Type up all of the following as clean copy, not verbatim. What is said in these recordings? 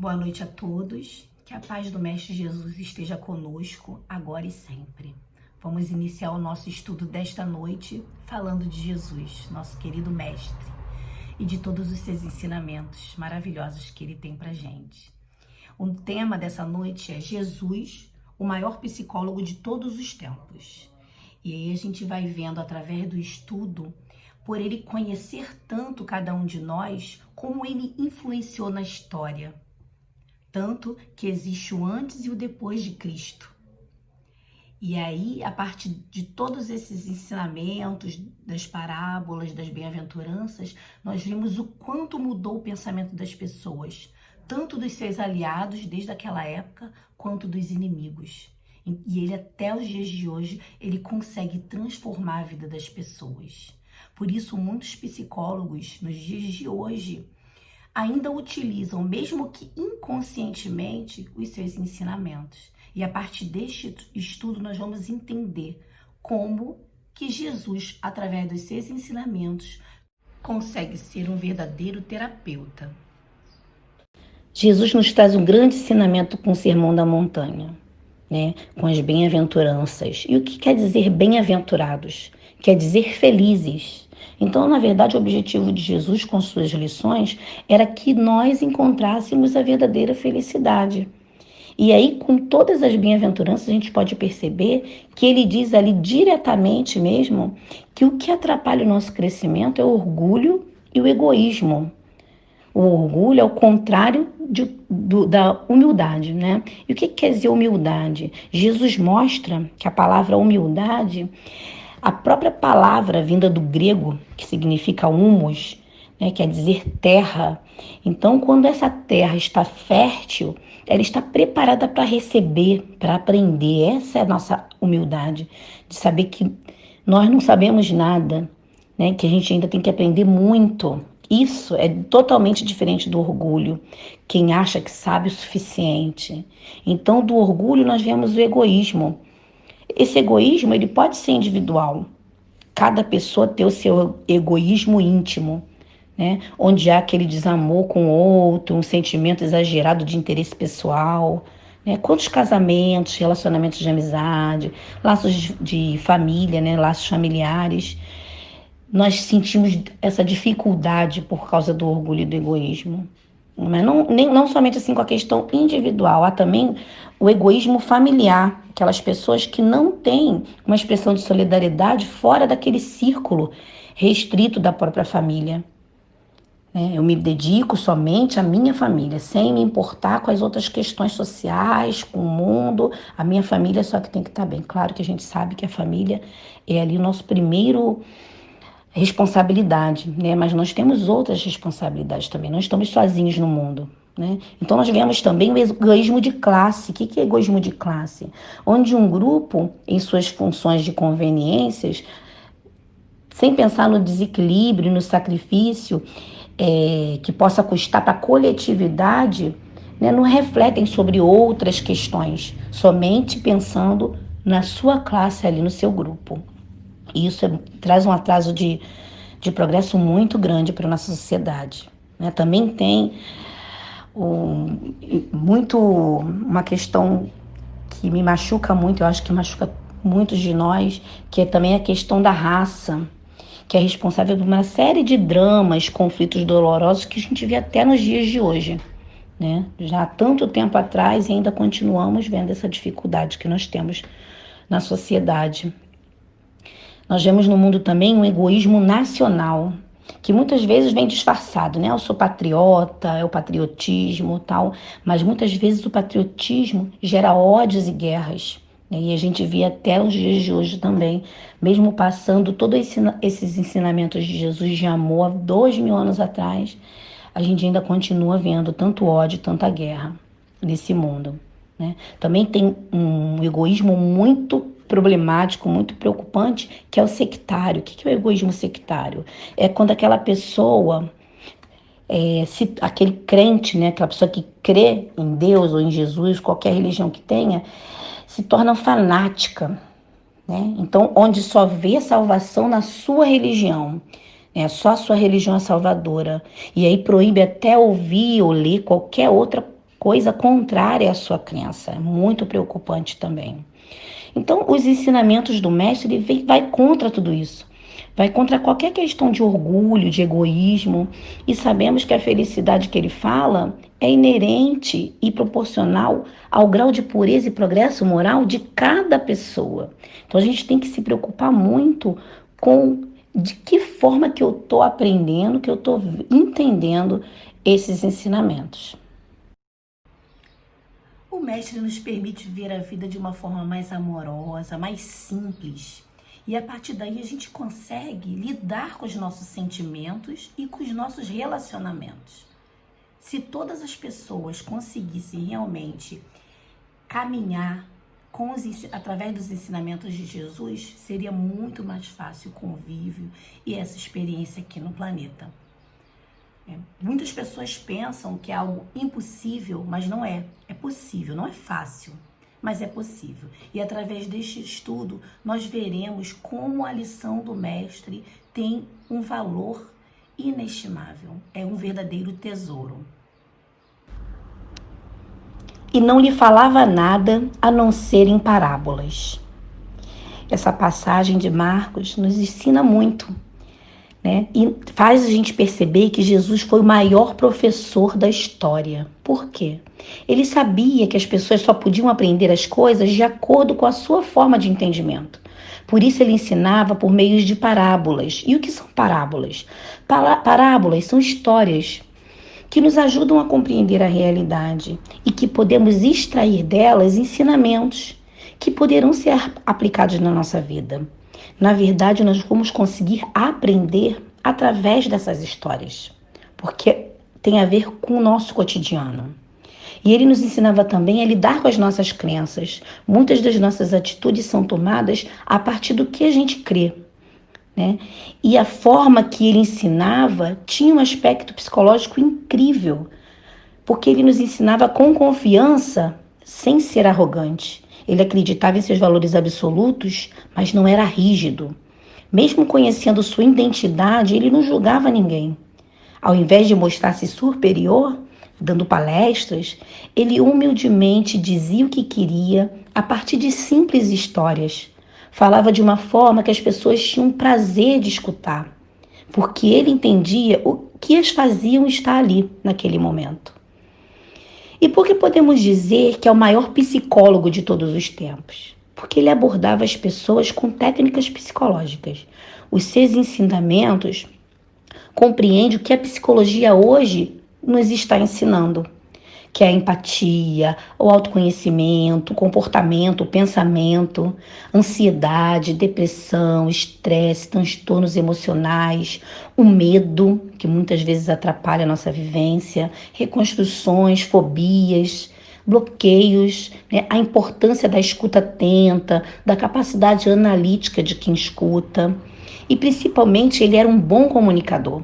Boa noite a todos, que a paz do Mestre Jesus esteja conosco, agora e sempre. Vamos iniciar o nosso estudo desta noite falando de Jesus, nosso querido Mestre, e de todos os seus ensinamentos maravilhosos que ele tem pra gente. O tema dessa noite é Jesus, o maior psicólogo de todos os tempos. E aí a gente vai vendo através do estudo, por ele conhecer tanto cada um de nós, como ele influenciou na história. Tanto que existe o antes e o depois de Cristo. E aí, a partir de todos esses ensinamentos, das parábolas, das bem-aventuranças, nós vimos o quanto mudou o pensamento das pessoas, tanto dos seus aliados, desde aquela época, quanto dos inimigos. E ele, até os dias de hoje, ele consegue transformar a vida das pessoas. Por isso, muitos psicólogos, nos dias de hoje, ainda utilizam, mesmo que inconscientemente, os seus ensinamentos. E a partir deste estudo nós vamos entender como que Jesus, através dos seus ensinamentos, consegue ser um verdadeiro terapeuta. Jesus nos traz um grande ensinamento com o Sermão da Montanha, né? Com as bem-aventuranças. E o que quer dizer bem-aventurados? Quer dizer felizes. Então, na verdade, o objetivo de Jesus com suas lições era que nós encontrássemos a verdadeira felicidade. E aí, com todas as bem-aventuranças, a gente pode perceber que ele diz ali diretamente mesmo que o que atrapalha o nosso crescimento é o orgulho e o egoísmo. O orgulho é o contrário da humildade, né? E o que quer dizer humildade? Jesus mostra que a palavra humildade, a própria palavra vinda do grego, que significa humus, né, quer dizer terra. Então, quando essa terra está fértil, ela está preparada para receber, para aprender. Essa é a nossa humildade, de saber que nós não sabemos nada, né, que a gente ainda tem que aprender muito. Isso é totalmente diferente do orgulho, quem acha que sabe o suficiente. Então, do orgulho nós vemos o egoísmo. Esse egoísmo, ele pode ser individual. Cada pessoa tem o seu egoísmo íntimo, né? Onde há aquele desamor com o outro, um sentimento exagerado de interesse pessoal, né? Quantos casamentos, relacionamentos de amizade, laços de família, né? Laços familiares, nós sentimos essa dificuldade por causa do orgulho e do egoísmo. Mas não somente assim com a questão individual, há também o egoísmo familiar, aquelas pessoas que não têm uma expressão de solidariedade fora daquele círculo restrito da própria família. Eu me dedico somente à minha família, sem me importar com as outras questões sociais, com o mundo. A minha família só que tem que estar bem. Claro que a gente sabe que a família é ali o nosso primeiro responsabilidade, né? Mas nós temos outras responsabilidades também, não estamos sozinhos no mundo, né? Então nós vemos também o egoísmo de classe. O que é egoísmo de classe? Onde um grupo, em suas funções de conveniências, sem pensar no desequilíbrio, no sacrifício que possa custar para a coletividade, né, não refletem sobre outras questões, somente pensando na sua classe ali, no seu grupo. E isso traz um atraso de progresso muito grande para a nossa sociedade, né? Também tem uma questão que me machuca muito, eu acho que machuca muitos de nós, que é também a questão da raça, que é responsável por uma série de dramas, conflitos dolorosos que a gente vê até nos dias de hoje, né? Já há tanto tempo atrás e ainda continuamos vendo essa dificuldade que nós temos na sociedade. Nós vemos no mundo também um egoísmo nacional, que muitas vezes vem disfarçado, né? Eu sou patriota, é o patriotismo, tal, mas muitas vezes o patriotismo gera ódios e guerras, né? E a gente vê até os dias de hoje também, mesmo passando todos esses ensinamentos de Jesus de amor há 2000 anos atrás, a gente ainda continua vendo tanto ódio, tanta guerra nesse mundo, né? Também tem um egoísmo muito problemático, muito preocupante, que é o sectário. O que é o egoísmo sectário? É quando aquela pessoa, aquele crente, né, aquela pessoa que crê em Deus ou em Jesus, qualquer religião que tenha, se torna fanática, né? Então, onde só vê salvação na sua religião, né? Só a sua religião é salvadora. E aí proíbe até ouvir ou ler qualquer outra coisa contrária à sua crença. É muito preocupante também. Então, os ensinamentos do mestre, vai contra tudo isso. Vai contra qualquer questão de orgulho, de egoísmo. E sabemos que a felicidade que ele fala é inerente e proporcional ao grau de pureza e progresso moral de cada pessoa. Então, a gente tem que se preocupar muito com de que forma que eu estou aprendendo, que eu estou entendendo esses ensinamentos. O mestre nos permite ver a vida de uma forma mais amorosa, mais simples. E a partir daí a gente consegue lidar com os nossos sentimentos e com os nossos relacionamentos. Se todas as pessoas conseguissem realmente caminhar através dos ensinamentos de Jesus, seria muito mais fácil o convívio e essa experiência aqui no planeta. Muitas pessoas pensam que é algo impossível, mas não é. É possível, não é fácil, mas é possível. E através deste estudo, nós veremos como a lição do mestre tem um valor inestimável. É um verdadeiro tesouro. E não lhe falava nada a não ser em parábolas. Essa passagem de Marcos nos ensina muito, né? E faz a gente perceber que Jesus foi o maior professor da história. Por quê? Ele sabia que as pessoas só podiam aprender as coisas de acordo com a sua forma de entendimento. Por isso ele ensinava por meio de parábolas. E o que são parábolas? Parábolas são histórias que nos ajudam a compreender a realidade e que podemos extrair delas ensinamentos que poderão ser aplicados na nossa vida. Na verdade, nós vamos conseguir aprender através dessas histórias, porque tem a ver com o nosso cotidiano. E ele nos ensinava também a lidar com as nossas crenças. Muitas das nossas atitudes são tomadas a partir do que a gente crê, né? E a forma que ele ensinava tinha um aspecto psicológico incrível, porque ele nos ensinava com confiança, sem ser arrogante. Ele acreditava em seus valores absolutos, mas não era rígido. Mesmo conhecendo sua identidade, ele não julgava ninguém. Ao invés de mostrar-se superior, dando palestras, ele humildemente dizia o que queria a partir de simples histórias. Falava de uma forma que as pessoas tinham prazer de escutar, porque ele entendia o que as faziam estar ali naquele momento. E por que podemos dizer que é o maior psicólogo de todos os tempos? Porque ele abordava as pessoas com técnicas psicológicas. Os seus ensinamentos compreendem o que a psicologia hoje nos está ensinando, que é a empatia, o autoconhecimento, o comportamento, o pensamento, ansiedade, depressão, estresse, transtornos emocionais, o medo, que muitas vezes atrapalha a nossa vivência, reconstruções, fobias, bloqueios, né? A importância da escuta atenta, da capacidade analítica de quem escuta. E principalmente ele era um bom comunicador.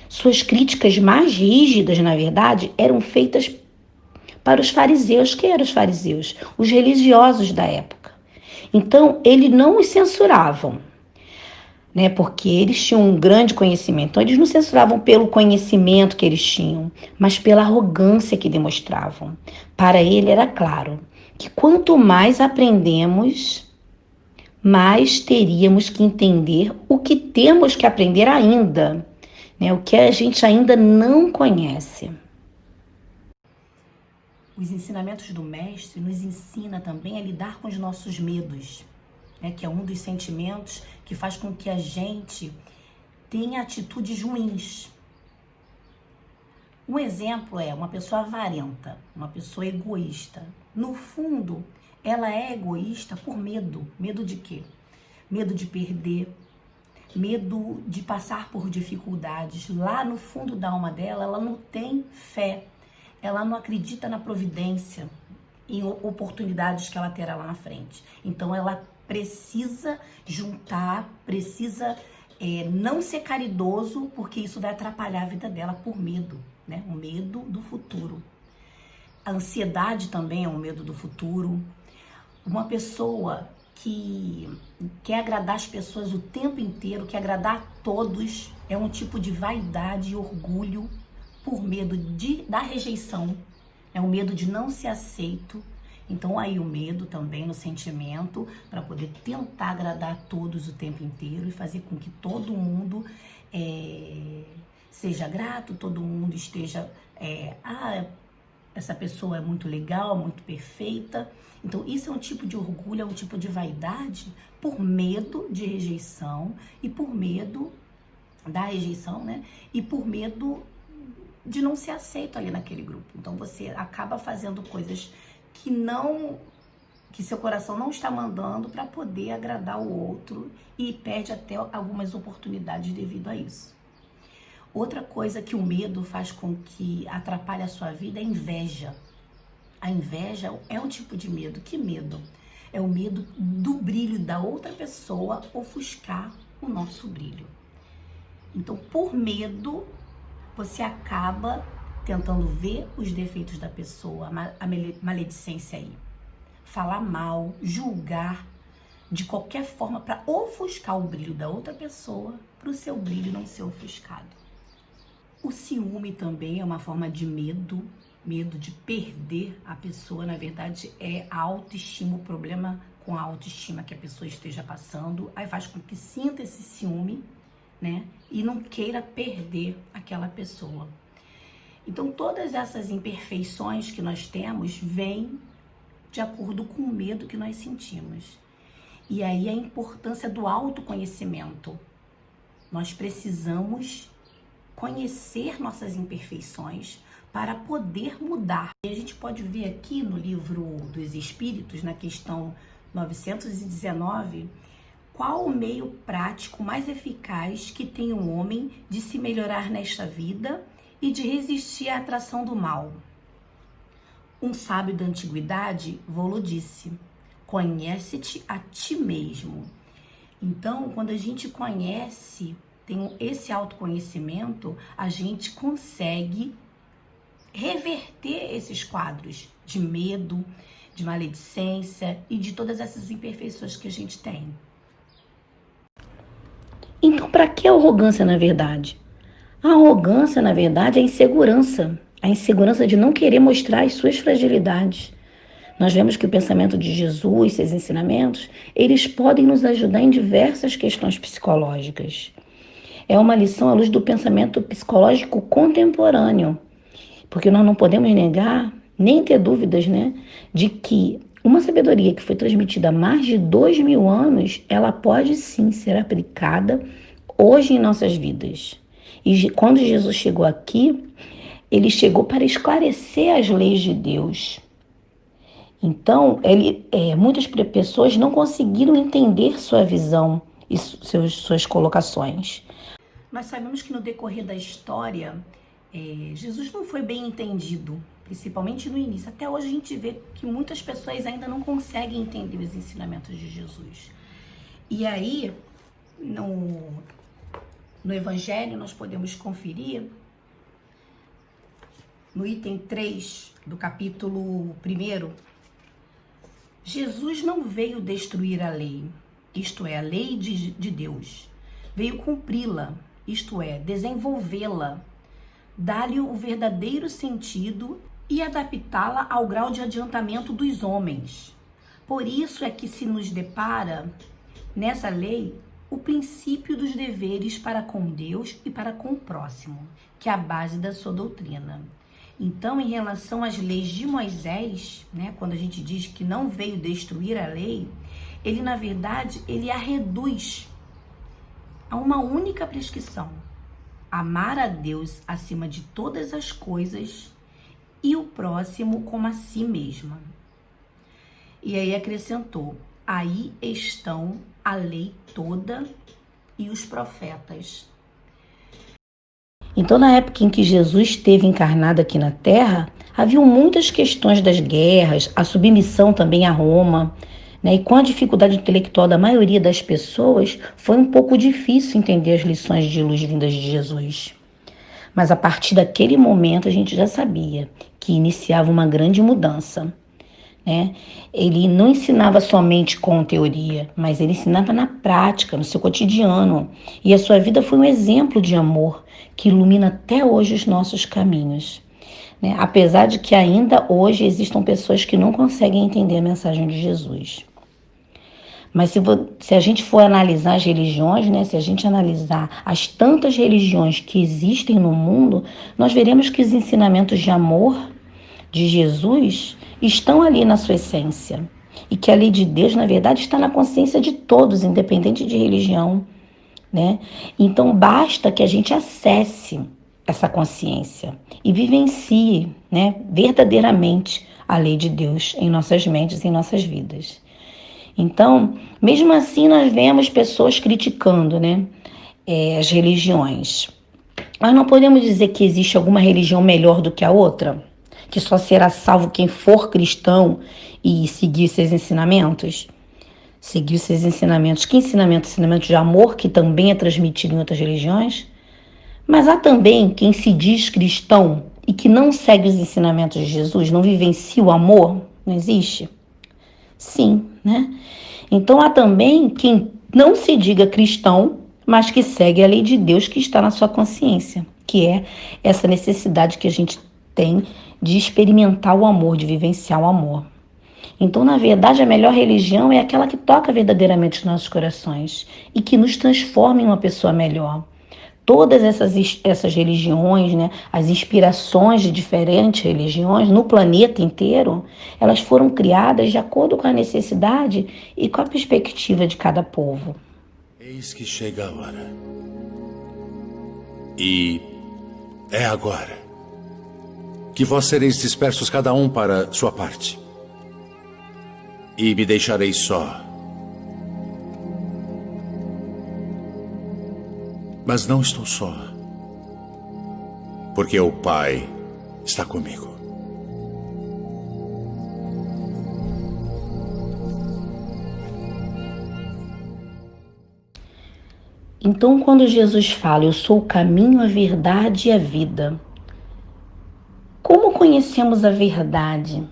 Suas críticas mais rígidas, na verdade, eram feitas para os fariseus. Quem eram os fariseus? Os religiosos da época. Então, ele não os censuravam, né? Porque eles tinham um grande conhecimento. Então, eles não censuravam pelo conhecimento que eles tinham, mas pela arrogância que demonstravam. Para ele era claro que quanto mais aprendemos, mais teríamos que entender o que temos que aprender ainda, né? O que a gente ainda não conhece. Os ensinamentos do mestre nos ensina também a lidar com os nossos medos, né? Que é um dos sentimentos que faz com que a gente tenha atitudes ruins. Um exemplo é uma pessoa avarenta, uma pessoa egoísta. No fundo, ela é egoísta por medo. Medo de quê? Medo de perder, medo de passar por dificuldades. Lá no fundo da alma dela, ela não tem fé. Ela não acredita na providência, em oportunidades que ela terá lá na frente. Então, ela precisa juntar, precisa não ser caridoso, porque isso vai atrapalhar a vida dela por medo, né? O medo do futuro. A ansiedade também é um medo do futuro. Uma pessoa que quer agradar as pessoas o tempo inteiro, quer agradar a todos, é um tipo de vaidade e orgulho por medo da rejeição, É o medo de não ser aceito. Então aí o medo também no sentimento para poder tentar agradar a todos o tempo inteiro e fazer com que todo mundo seja grato, todo mundo esteja, essa pessoa é muito legal, muito perfeita. Então isso é um tipo de orgulho, é um tipo de vaidade por medo de rejeição e por medo da rejeição, né? E por medo de não ser aceito ali naquele grupo. Então você acaba fazendo coisas que seu coração não está mandando para poder agradar o outro e perde até algumas oportunidades devido a isso. Outra coisa que o medo faz com que atrapalhe a sua vida é a inveja. A inveja é um tipo de medo. Que medo? É o medo do brilho da outra pessoa ofuscar o nosso brilho. Então, por medo, você acaba tentando ver os defeitos da pessoa, a maledicência aí. Falar mal, julgar de qualquer forma para ofuscar o brilho da outra pessoa, para o seu brilho não ser ofuscado. O ciúme também é uma forma de medo de perder a pessoa. Na verdade, é a autoestima, o problema com a autoestima que a pessoa esteja passando, aí faz com que sinta esse ciúme, né? E não queira perder aquela pessoa. Então, todas essas imperfeições que nós temos vêm de acordo com o medo que nós sentimos. E aí a importância do autoconhecimento. Nós precisamos conhecer nossas imperfeições para poder mudar. E a gente pode ver aqui no livro dos Espíritos, na questão 919, qual o meio prático mais eficaz que tem um homem de se melhorar nesta vida e de resistir à atração do mal. Um sábio da antiguidade vô-lo disse: conhece-te a ti mesmo. Então, quando a gente conhece, tem esse autoconhecimento, a gente consegue reverter esses quadros de medo, de maledicência e de todas essas imperfeições que a gente tem. Então, para que a arrogância, na verdade? A arrogância, na verdade, é a insegurança de não querer mostrar as suas fragilidades. Nós vemos que o pensamento de Jesus, seus ensinamentos, eles podem nos ajudar em diversas questões psicológicas. É uma lição à luz do pensamento psicológico contemporâneo, porque nós não podemos negar, nem ter dúvidas, né, de que uma sabedoria que foi transmitida há mais de 2000 anos, ela pode sim ser aplicada hoje em nossas vidas. E quando Jesus chegou aqui, ele chegou para esclarecer as leis de Deus. Então, muitas pessoas não conseguiram entender sua visão e suas colocações. Nós sabemos que no decorrer da história, Jesus não foi bem entendido, principalmente no início. Até hoje a gente vê que muitas pessoas ainda não conseguem entender os ensinamentos de Jesus. E aí, no Evangelho, nós podemos conferir, no item 3 do capítulo 1, Jesus não veio destruir a lei, isto é, a lei de Deus. Veio cumpri-la, isto é, desenvolvê-la, dar-lhe o verdadeiro sentido e adaptá-la ao grau de adiantamento dos homens. Por isso é que se nos depara, nessa lei, o princípio dos deveres para com Deus e para com o próximo, que é a base da sua doutrina. Então, em relação às leis de Moisés, né, quando a gente diz que não veio destruir a lei, ele, na verdade, ele a reduz a uma única prescrição: amar a Deus acima de todas as coisas e o próximo como a si mesma. E aí acrescentou: aí estão a lei toda e os profetas. Então, na época em que Jesus esteve encarnado aqui na Terra, haviam muitas questões das guerras, a submissão também a Roma, né? E com a dificuldade intelectual da maioria das pessoas, foi um pouco difícil entender as lições de luz vindas de Jesus. Mas a partir daquele momento a gente já sabia que iniciava uma grande mudança, né? Ele não ensinava somente com teoria, mas ele ensinava na prática, no seu cotidiano. E a sua vida foi um exemplo de amor que ilumina até hoje os nossos caminhos. né? Apesar de que ainda hoje existam pessoas que não conseguem entender a mensagem de Jesus. Mas se a gente for analisar as religiões, né, se a gente analisar as tantas religiões que existem no mundo, nós veremos que os ensinamentos de amor de Jesus estão ali na sua essência. E que a lei de Deus, na verdade, está na consciência de todos, independente de religião, né? Então basta que a gente acesse essa consciência e vivencie, né, verdadeiramente a lei de Deus em nossas mentes e em nossas vidas. Então, mesmo assim, nós vemos pessoas criticando, né, as religiões. Nós não podemos dizer que existe alguma religião melhor do que a outra, que só será salvo quem for cristão e seguir seus ensinamentos. Seguir seus ensinamentos. Que ensinamento? Ensinamento de amor, que também é transmitido em outras religiões. Mas há também quem se diz cristão e que não segue os ensinamentos de Jesus, não vivencia o amor. Não existe? Sim, né? Então há também quem não se diga cristão, mas que segue a lei de Deus que está na sua consciência, que é essa necessidade que a gente tem de experimentar o amor, de vivenciar o amor. Então, na verdade, a melhor religião é aquela que toca verdadeiramente os nossos corações e que nos transforma em uma pessoa melhor. Todas essas religiões, né, as inspirações de diferentes religiões no planeta inteiro, elas foram criadas de acordo com a necessidade e com a perspectiva de cada povo. Eis que chega a hora. E é agora que vós sereis dispersos cada um para sua parte. E me deixareis só. Mas não estou só, porque o Pai está comigo. Então, quando Jesus fala, eu sou o caminho, a verdade e a vida, como conhecemos a verdade?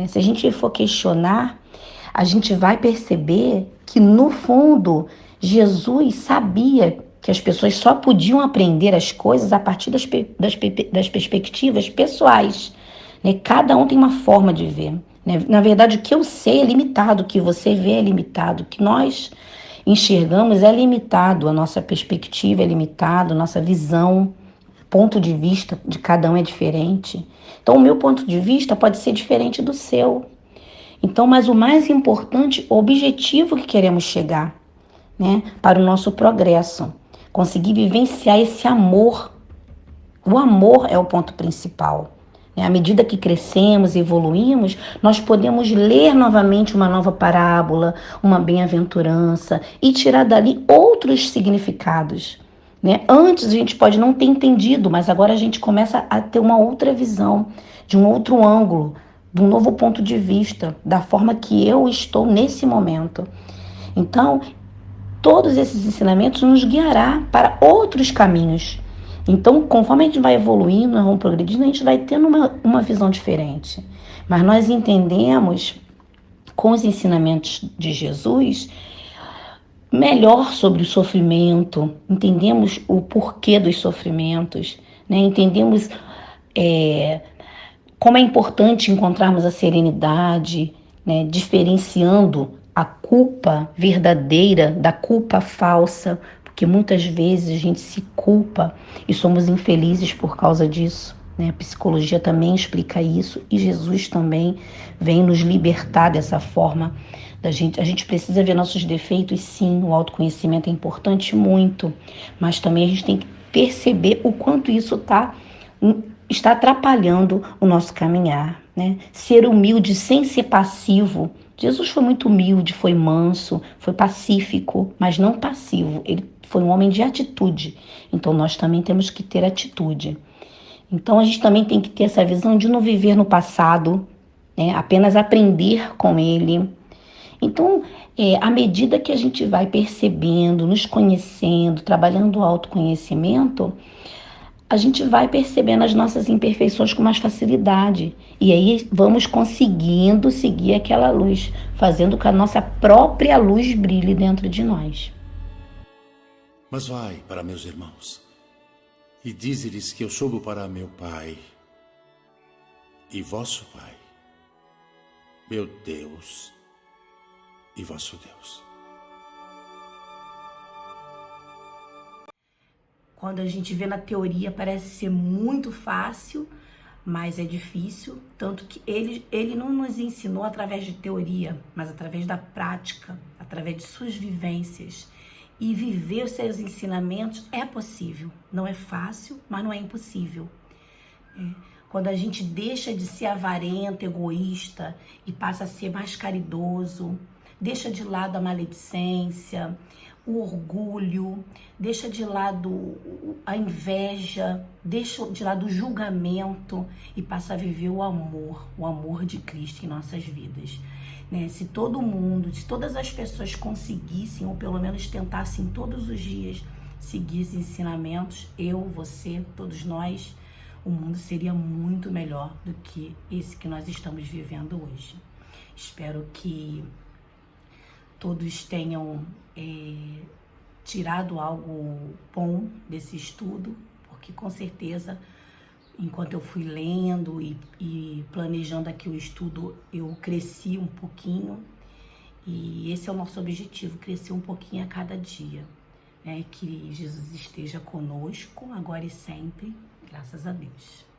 Se a gente for questionar, a gente vai perceber que, no fundo, Jesus sabia que as pessoas só podiam aprender as coisas a partir das perspectivas pessoais. Né? Cada um tem uma forma de ver. Né? Na verdade, o que eu sei é limitado, o que você vê é limitado, o que nós enxergamos é limitado, a nossa perspectiva é limitada, a nossa visão, ponto de vista de cada um é diferente. Então, o meu ponto de vista pode ser diferente do seu. Então, mas o mais importante, o objetivo que queremos chegar, né, para o nosso progresso. Conseguir vivenciar esse amor. O amor é o ponto principal. À medida que crescemos e evoluímos, nós podemos ler novamente uma nova parábola, uma bem-aventurança e tirar dali outros significados. Né? Antes a gente pode não ter entendido, mas agora a gente começa a ter uma outra visão, de um outro ângulo, de um novo ponto de vista, da forma que eu estou nesse momento. Então, todos esses ensinamentos nos guiará para outros caminhos. Então, conforme a gente vai evoluindo, nós vamos progredindo, a gente vai tendo uma visão diferente. Mas nós entendemos, com os ensinamentos de Jesus, melhor sobre o sofrimento, entendemos o porquê dos sofrimentos, né? Entendemos como é importante encontrarmos a serenidade, né? Diferenciando a culpa verdadeira da culpa falsa, porque muitas vezes a gente se culpa e somos infelizes por causa disso. Né? A psicologia também explica isso e Jesus também vem nos libertar dessa forma. A gente precisa ver nossos defeitos, sim, o autoconhecimento é importante muito, mas também a gente tem que perceber o quanto isso está atrapalhando o nosso caminhar. Né? Ser humilde sem ser passivo. Jesus foi muito humilde, foi manso, foi pacífico, mas não passivo. Ele foi um homem de atitude. Então nós também temos que ter atitude. Então a gente também tem que ter essa visão de não viver no passado, né? Apenas aprender com ele. Então, à medida que a gente vai percebendo, nos conhecendo, trabalhando o autoconhecimento, a gente vai percebendo as nossas imperfeições com mais facilidade. E aí vamos conseguindo seguir aquela luz, fazendo com que a nossa própria luz brilhe dentro de nós. Mas vai para meus irmãos e dize-lhes que eu subo para meu Pai e vosso Pai, meu Deus e vosso Deus. Quando a gente vê na teoria parece ser muito fácil, mas é difícil, tanto que ele não nos ensinou através de teoria, mas através da prática, através de suas vivências. E viver os seus ensinamentos é possível. Não é fácil, mas não é impossível. Quando a gente deixa de ser avarento, egoísta e passa a ser mais caridoso, deixa de lado a maledicência, o orgulho, deixa de lado a inveja, deixa de lado o julgamento e passa a viver o amor de Cristo em nossas vidas. Se todo mundo, se todas as pessoas conseguissem, ou pelo menos tentassem todos os dias seguir esses ensinamentos, eu, você, todos nós, o mundo seria muito melhor do que esse que nós estamos vivendo hoje. Espero que todos tenham tirado algo bom desse estudo, porque com certeza, enquanto eu fui lendo e planejando aqui o estudo, eu cresci um pouquinho, e esse é o nosso objetivo, crescer um pouquinho a cada dia. Que Jesus esteja conosco, agora e sempre, graças a Deus.